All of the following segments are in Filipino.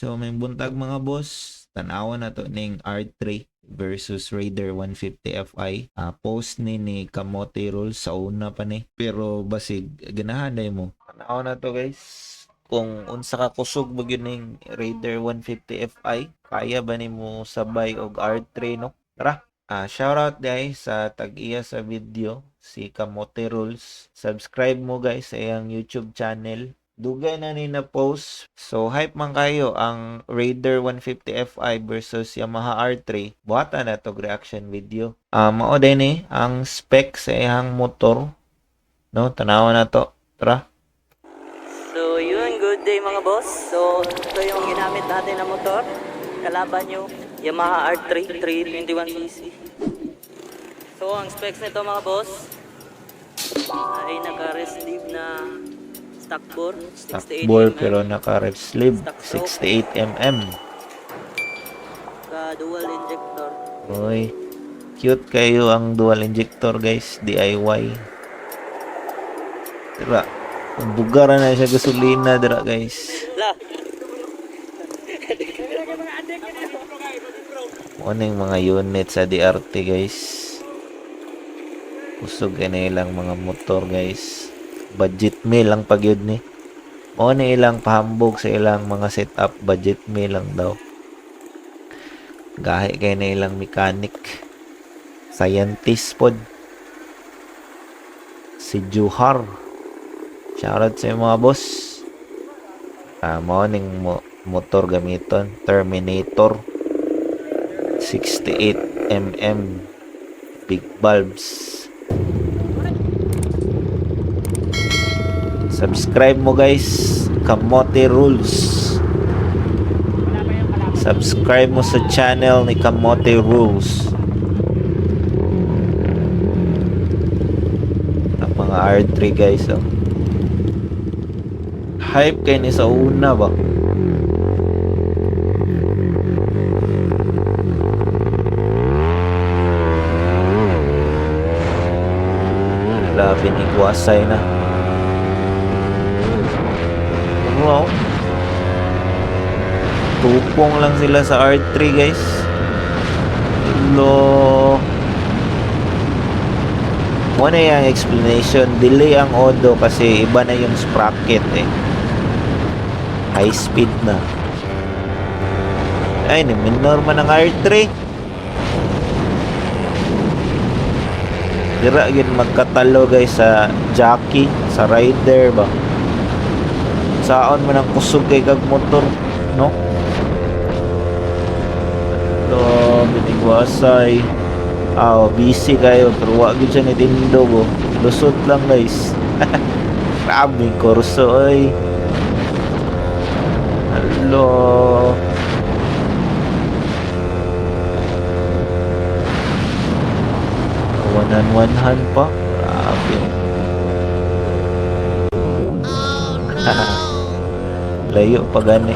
So may buntag mga boss, tanawan na to ning R3 versus Raider 150 Fi. Post ni Kamote Rules sa una pa ni. Pero basig ganahanay mo. Tanawan na to guys. Kung unsa ka kusog mo yun ning Raider 150 Fi, kaya ba nimo sabay og R3 no? Tara. Shoutout guys sa tag-iya sa video si Kamote Rules. Subscribe mo guys sa iyang YouTube channel. Dugay na ni na post. So hype man kayo ang Raider 150 Fi versus Yamaha R3. Buhatan na tog reaction video. Mao din ni ang spec sa iyang motor. No, tanawan na to. Tara. So yun, good day mga boss. So ito yung ginamit natin na motor. Kalaban yung Yamaha R3 321cc. So ang specs nito mga boss ay naka-resleeve na stock bore, Stock 68 bore mm. pero naka-rev sleeve Stock stroke. 68 mm. Dual injector. Oy, cute kayo ang dual injector guys, DIY. Tara, bugaran na siya gasolina dira guys. La. Ano yung mga unit sa DRT guys. Kusog ka na ilang mga motor guys. Budget meal lang pag yun ni. O na ilang pahambog sa ilang mga setup. Budget meal lang daw. Gahi kayo na ilang mechanic. Scientist pod. Si Juhar. Shoutout sa mga boss. Mao ning motor gamiton. Terminator. 68mm. Big bulbs. Subscribe mo guys. Kamote Rules. Subscribe mo sa channel ni Kamote Rules. Ang mga R3 guys. Oh. Hype kayo ni sa una ba? Grabe ni Guasay na. Wow. Tupong lang sila sa R3 guys. Hello. Muna yung explanation. Delay ang Odo kasi iba na yung sprocket eh. High speed na. Ay, minor man ang R3. Dira gid magkatalo guys sa jockey, sa rider ba. Saon man ang kusog kay kag motor, no? So, binigwasay. Busy kayo pero wa gid siya ni tindog oh. Lusot lang guys. Grabe kurso oy. Hello. One-on-one-han pa. Grabe. Layo pa gani.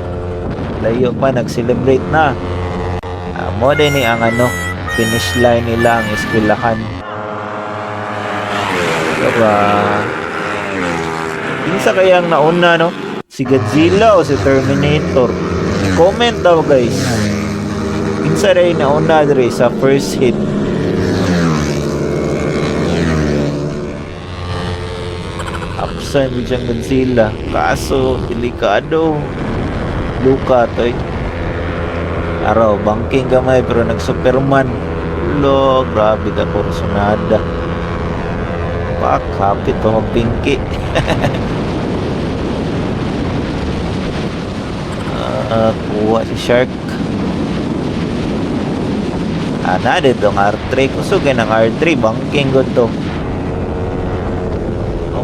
Layo pa. Nag-celebrate na. Mo din ang finish line nila ang eskwelahan. Diba? Pinsa kayang nauna, no? Si Godzilla o si Terminator? Comment daw, guys. Pinsa rin nauna dre sa first hit. Upsan with siyang Godzilla. Kaso, delikado. Luka to eh. Araw, banking gamay pero nag-Superman. Lo, grabe ka personada. Pak, kapit pa magpingki. Kuha si Shark. Na dito ang R3. Kusugin ang R3. Banking ko to.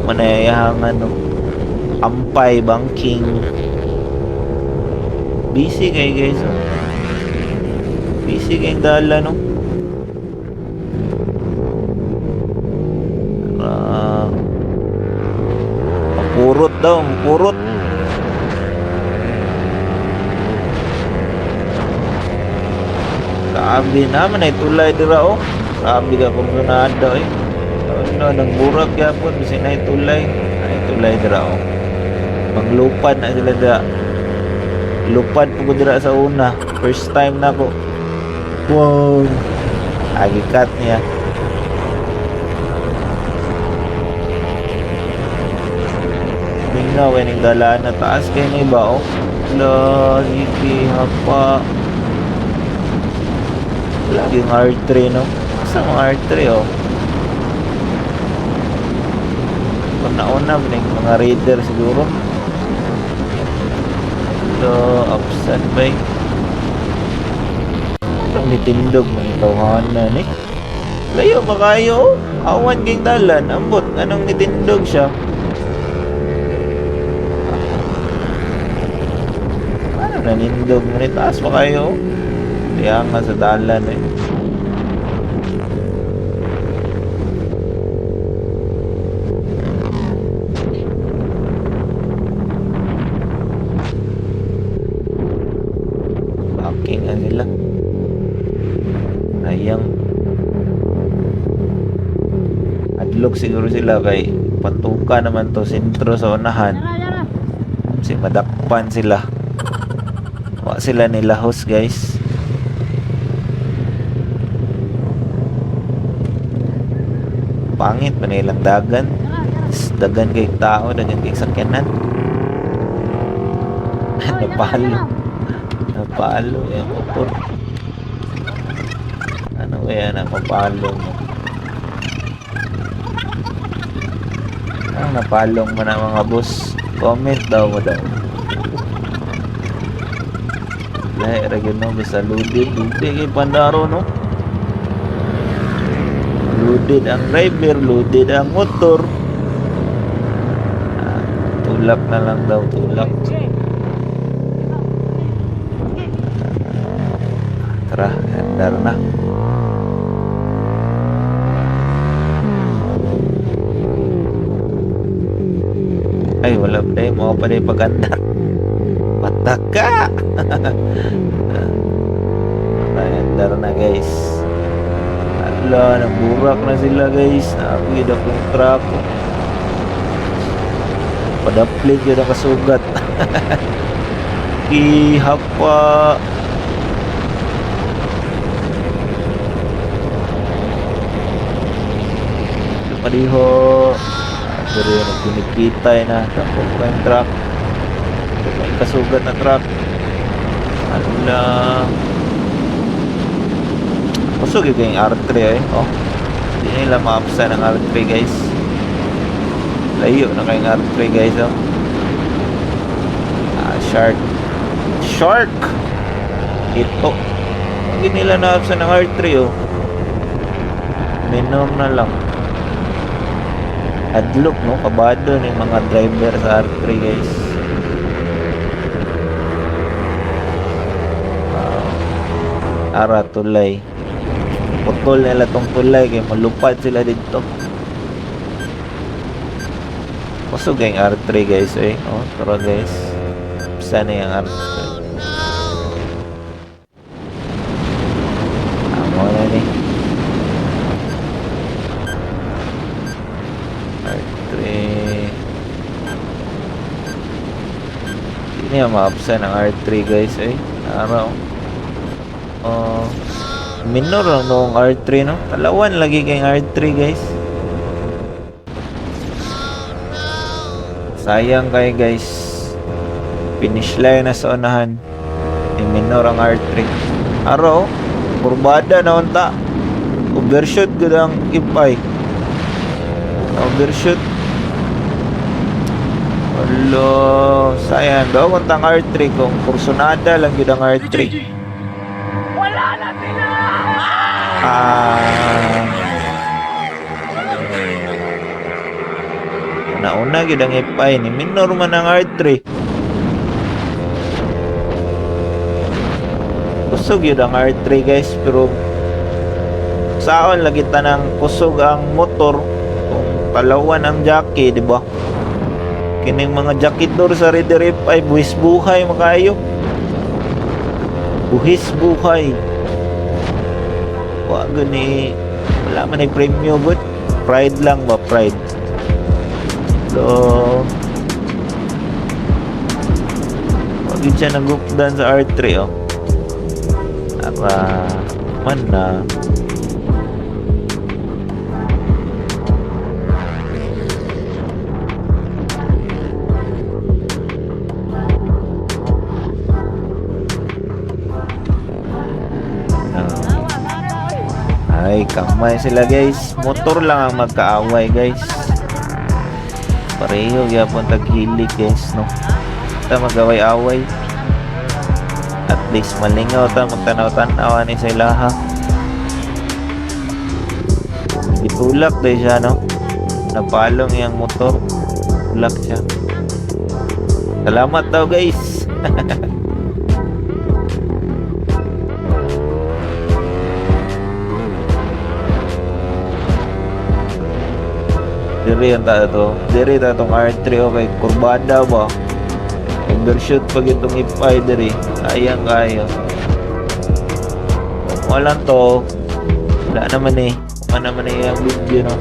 Manayahang ampay banking. Busy kayo guys. Busy kayong dala no. Mapurot daw. Mapurot. Grabe naman ay tulay dira oh. Grabe ka kung sunada eh. Nang burak yapon kasi na itulay. Ay tulay dira oh. Maglupad na sila dira. lupad po ko dira sa una. First time na ko. Wow. Agikat niya. Mingaw ay nagdalaan na taas kayo na iba oh. Lagi hapa. Laging R3 no. Sa mga R3 oh. Una-una mga raider siguro. So, upsan ba eh. Ang nitindog mga tawanan eh. Layo ba kayo? Awan kayong dalan. Ambot, anong nitindog siya? Ano nanindog mo? Taas ba kayo? Kaya nga sa dalan eh. Backing na nila. Ayang adlok siguro sila kay patuka naman to sentro sa unahan. Si madakpan sila. Wa sila nilahos guys. Pangit pa nilang dagan. Dagan kay tao, dagan kay sakyanan. Napalo yung motor. Ano kaya na mapalong mo? Napalong mo na mga boss. Comment daw mo daw. Lahi ragyan no, bisa loaded. Loaded kay Pandaro no. Loaded ang driver, loaded ang motor. Tulak na lang daw, tulak. Tara, andar na. Ay, wala pa tayo. Mga pa tayo pag-andar. Pataka! Ay, andar na guys. Ala, naburak na sila guys. Nakapid akong truck. Padaplig yun ang kasugat. Ihapa. Padiho. Pero yun, nagpinikitay na. Tapos pa yung truck. May kasugat na truck. Ala. Kusog yung kayong R3 eh. Oh. Hindi nila ma-upsa ng R3 guys. Layo na kayong R3 guys oh. Shark. Shark! Ito. Hindi nila na-upsa ng R3 oh. Minom na lang. Adlock no, kabado ng mga driver sa R3 guys. Ara tulay. Putol nila tong tulay kay malupad sila dito. Kusog yung R3 guys eh. Oh, tara guys. Sana yung R3. Amo na ni. R3. Hindi niya ma-upsa ng R3 guys eh. Araw. Minor lang noong R3 no. Talawan lagi kayong R3 guys. Sayang kayo guys. Finish line na sa unahan. Minor ang R3. Araw. Kurbada na unta. Overshoot gud ang ipay. Overshoot. Hello. Sayang daw untang R3 kung kursunada lang gud ang R3. Una gid ang ipay ni minor man ang R3. Kusog yun ang R3 guys, pero saon lagi tanang kusog ang motor kung talawan ang jockey, di ba? Kining mga jockeytor sa Raider F5 buhis buhay makayo. Buhis buhay. Wa gani wala man ay premium but pride lang ba, pride. So Yun siya nagupdan sa R3 oh. Naka man na. Ay, kamay sila guys. Motor lang ang magkaaway guys. Pareho gyapon taghilig guys no. Ta magaway-away. At least malingaw ta magtanaw-tanaw ni sila ha. Itulak day siya no. Napalong yung motor. Tulak siya. Salamat daw guys. Diri ang to. Diri ta tong R3 okay, kurbada ba? Undershoot pag itong ipay diri. Ayang kayo. Walang to. Wala naman eh. Wala naman eh yung video no.